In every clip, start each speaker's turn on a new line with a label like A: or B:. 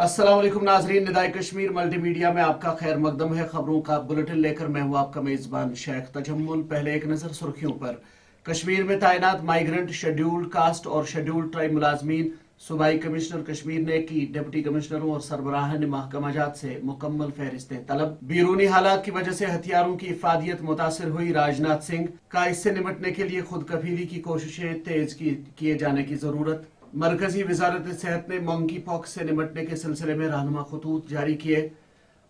A: अस्सलाम वालेकुम नाजरीन, निदाए कश्मीर मल्टी मीडिया में आपका खैर मकदम है। खबरों का बुलेटिन लेकर मैं हूं आपका मेजबान शेख तजम्मुल। पहले एक नजर सुर्खियों पर। कश्मीर में तैनात माइग्रेंट, शेड्यूल्ड कास्ट और शेड्यूल्ड ट्राइब मुलाजमीन सूबाई कमिश्नर कश्मीर ने की डिप्टी कमिश्नरों और सरबराहान महकमाजात से मुकम्मल फहरिस्तें तलब। बैरूनी हालात की वजह से हथियारों की इफादियत मुतासिर हुई राजनाथ सिंह का इससे निपटने के लिए खुद कफीली की कोशिशें तेज किए जाने की जरूरत। मरकजी वजारत सेहत ने मंकी पॉक्स से निपटने के सिलसिले में रहनुमा खतूत जारी किए।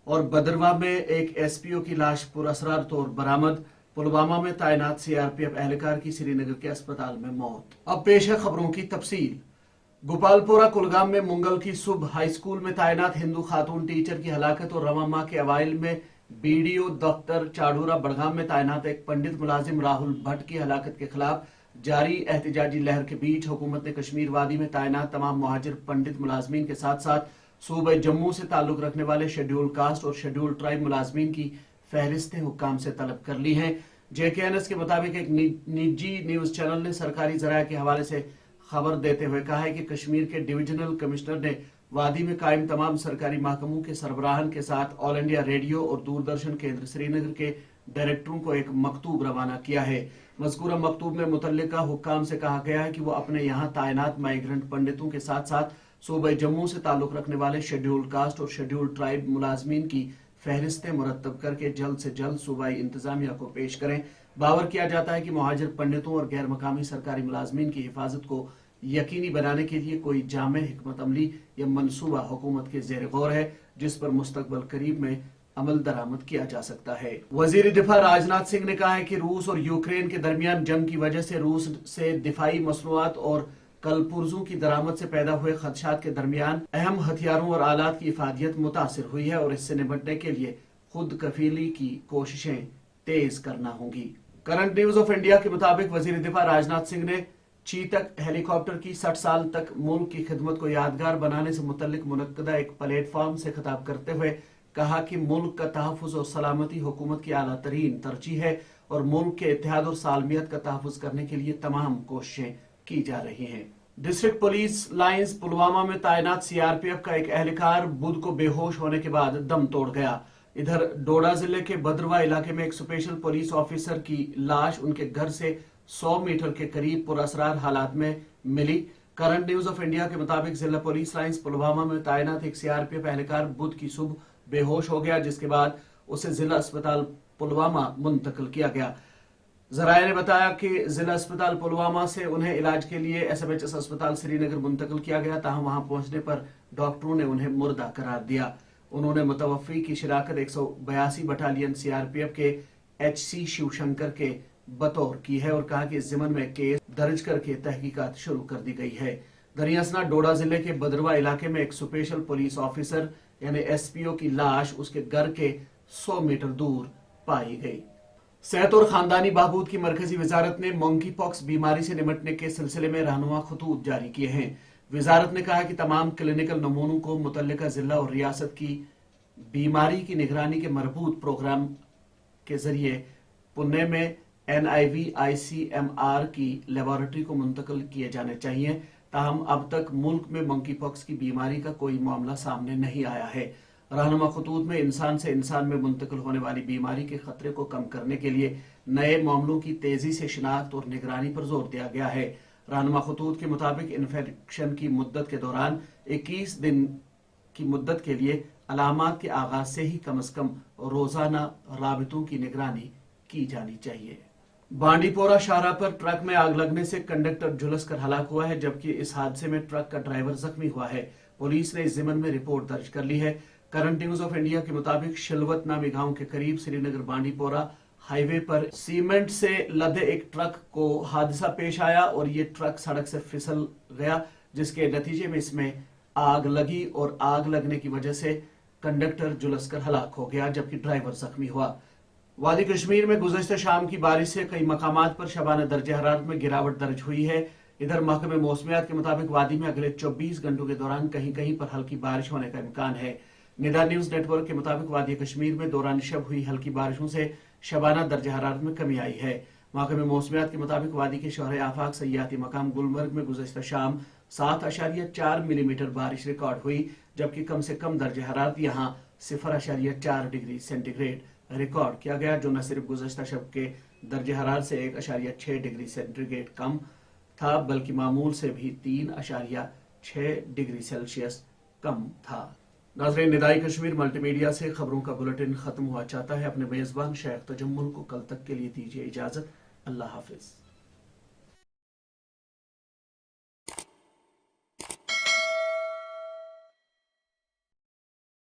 A: और बदरवा में एक एसपीओ की लाश पुरअसरार तौर बरामद। पुलवामा में तैनात सीआरपीएफ एहलकार की श्रीनगर के अस्पताल में मौत। अब पेश है खबरों की तफसील। गोपालपुरा कुलगाम में मंगल की सुबह हाई स्कूल में तैनात हिंदू खातून टीचर की हलाकत और रवा माह के अवाइल में बीडीओ दफ्तर चाडूरा बड़गाम में तैनात एक पंडित मुलाजिम राहुल भट्ट की हलाकत के खिलाफ जारी एहतजाजी लहर के बीच हुकूमत ने कश्मीर वादी में तैनात तमाम मुहाजिर पंडित मुलाजमीन के साथ साथ सूबे जम्मू से ताल्लुक रखने वाले शेड्यूल्ड कास्ट और शेड्यूल्ड ट्राइब मुलाजमीन की फहरिस्तें हुक्काम से तलब कर ली हैं। JKNS के मुताबिक एक निजी न्यूज चैनल ने सरकारी जराया के हवाले से खबर देते हुए कहा है कि कश्मीर के डिविजनल कमिश्नर ने वादी में कायम तमाम सरकारी महकमों के सरबराहान के साथ ऑल इंडिया रेडियो और दूरदर्शन केंद्र श्रीनगर के डायरेक्टरों को एक मकतूब रवाना किया है। मज़कूरा मकतूब में मुतल्लिका हुक्काम से कहा गया है कि वो अपने यहाँ तैनात माइग्रेंट पंडितों के साथ साथ सूबे जम्मू से ताल्लुक रखने वाले शेड्यूल्ड कास्ट और शेड्यूल्ड ट्राइब मुलाजमीन की फहरिस्तें मुरतब करके जल्द से जल्द सूबाई इंतजामिया को पेश करें। बावर किया जाता है कि मुहाजिर पंडितों और गैर मकामी सरकारी मुलाजमीन की हिफाजत को यकीनी बनाने के लिए कोई जामे हिकमत अमली या मनसूबा हुकूमत के जेर गौर है, जिस पर मुस्तकबल करीब में अमल दरामद किया जा सकता है। वजीर दिफा राजनाथ सिंह ने कहा है कि रूस और यूक्रेन के दरमियान जंग की वजह से रूस से दिफाई मसनूआत और कलपुर्जों की दरामद से पैदा हुए खदशात के दरमियान अहम हथियारों और आलात की इफादियत मुतासिर हुई है और इससे निपटने के लिए खुद कफीली की कोशिशें तेज करना होंगी। करंट न्यूज ऑफ इंडिया के मुताबिक वजीर दिफा राजनाथ सिंह ने चीतक हेलीकॉप्टर की 60 साल तक मुल्क की खिदमत को यादगार बनाने से मुतल्लिक मुनक्कदा एक प्लेटफॉर्म से खिताब करते हुए कहा कि मुल्क का तहफ़्फ़ुज़ और सलामती हुकूमत की आला तरीन तरजीह है और मुल्क के इत्तेहाद और सालमियत का तहफ़्फ़ुज़ करने के लिए तमाम कोशिशें की जा रही हैं। डिस्ट्रिक्ट पुलिस लाइंस पुलवामा में तैनात सीआरपीएफ का एक एहलकार बुध को बेहोश होने के बाद दम तोड़ गया। इधर डोडा जिले के बदरवा इलाके में एक स्पेशल पुलिस ऑफिसर की लाश उनके घर से 100 मीटर के करीब पुरअसरार हालात में मिली। करंट न्यूज ऑफ इंडिया के मुताबिक जिला पुलिस लाइंस पुलवामा में तैनात एक सीआरपीएफ एहलकार बुध की सुबह बेहोश हो गया, जिसके बाद उसे जिला अस्पताल पुलवामा मुंतकिल किया गया। जराये ने बताया कि जिला अस्पताल पुलवामा से उन्हें इलाज के लिए SMHS अस्पताल श्रीनगर मुंतकिल किया गया, ताहम वहां पहुंचने पर डॉक्टरों ने उन्हें मुर्दा करार दिया। उन्होंने मुतवफ़ी की शिराकत 182 बटालियन सीआरपीएफ के HC शिवशंकर के बतौर की है और कहा कि इस ज़िमन में केस दर्ज करके तहकीकात शुरू कर दी गई है। दरियासना डोडा जिले के बदरवा इलाके में एक स्पेशल पुलिस ऑफिसर यानी SPO की लाश उसके घर के 100 मीटर दूर पाई गई। सेहत और खानदानी बहबूद की मरकजी वजारत ने मंकी पॉक्स बीमारी से निपटने के सिलसिले में रहनुमा खतूत जारी किए हैं। वजारत ने कहा कि तमाम क्लिनिकल नमूनों को मुतल्लिका जिला और रियासत की बीमारी की निगरानी के मरबूत प्रोग्राम के जरिए पुणे में NIV ICMR की लेबोरेटरी को मुंतकिल किए जाने चाहिए। ताहम अब तक मुल्क में मंकी पॉक्स की बीमारी का कोई मामला सामने नहीं आया है। रहनुमा खतूत में इंसान से इंसान में मुंतकिल होने वाली बीमारी के खतरे को कम करने के लिए नए मामलों की तेजी से शिनाख्त और निगरानी पर जोर दिया गया है। रहनुमा खतूत के मुताबिक इन्फेक्शन की मुद्दत के दौरान 21 दिन की मुद्दत के लिए अलामात के आगाज से ही कम अज कम रोजाना राबितों की निगरानी की जानी चाहिए। बांडीपोरा शाहराह पर ट्रक में आग लगने से कंडक्टर झुलस कर हलाक हुआ है, जबकि इस हादसे में ट्रक का ड्राइवर जख्मी हुआ है। पुलिस ने इस ज़िमन में रिपोर्ट दर्ज कर ली है। करंट न्यूज ऑफ इंडिया के मुताबिक शिलवत नामी गांव के करीब श्रीनगर बांडीपोरा हाईवे पर सीमेंट से लदे एक ट्रक को हादसा पेश आया और ये ट्रक सड़क से फिसल गया, जिसके नतीजे में इसमें आग लगी और आग लगने की वजह से कंडक्टर झुलस कर हलाक हो गया, जबकि ड्राइवर जख्मी हुआ। वादी कश्मीर में गुज़श्ता शाम की बारिश से कई मकामात पर शबाना दर्जे हरारत में गिरावट दर्ज हुई है। इधर महकमे मौसमियात के मुताबिक वादी में अगले 24 घंटों के दौरान कहीं कहीं पर हल्की बारिश होने का इम्कान है। निदा न्यूज नेटवर्क के मुताबिक वादी कश्मीर में दौरान शब हुई हल्की बारिशों से शबाना दर्जे हरारत में कमी आई है। महकमे मौसमियात के मुताबिक वादी के शहर आफाक सयाहती मकाम गुलमर्ग में गुज़श्ता शाम 7.4 मिलीमीटर बारिश रिकॉर्ड हुई, जबकि कम से कम दर्ज हरारत यहाँ 0.4 डिग्री सेंटीग्रेड रिकॉर्ड किया गया, जो न सिर्फ गुज़श्ता शब के दर्ज हरारत से 1.6 डिग्री सेंटीग्रेड कम था, बल्कि मामूल से भी 3.6 डिग्री सेल्सियस कम था। नाज़रीन, निदाई कश्मीर मल्टीमीडिया से खबरों का बुलेटिन खत्म हुआ चाहता है। अपने मेज़बान शेख तजम्मुल को कल तक के लिए दीजिए इजाज़त। अल्लाह हाफिज।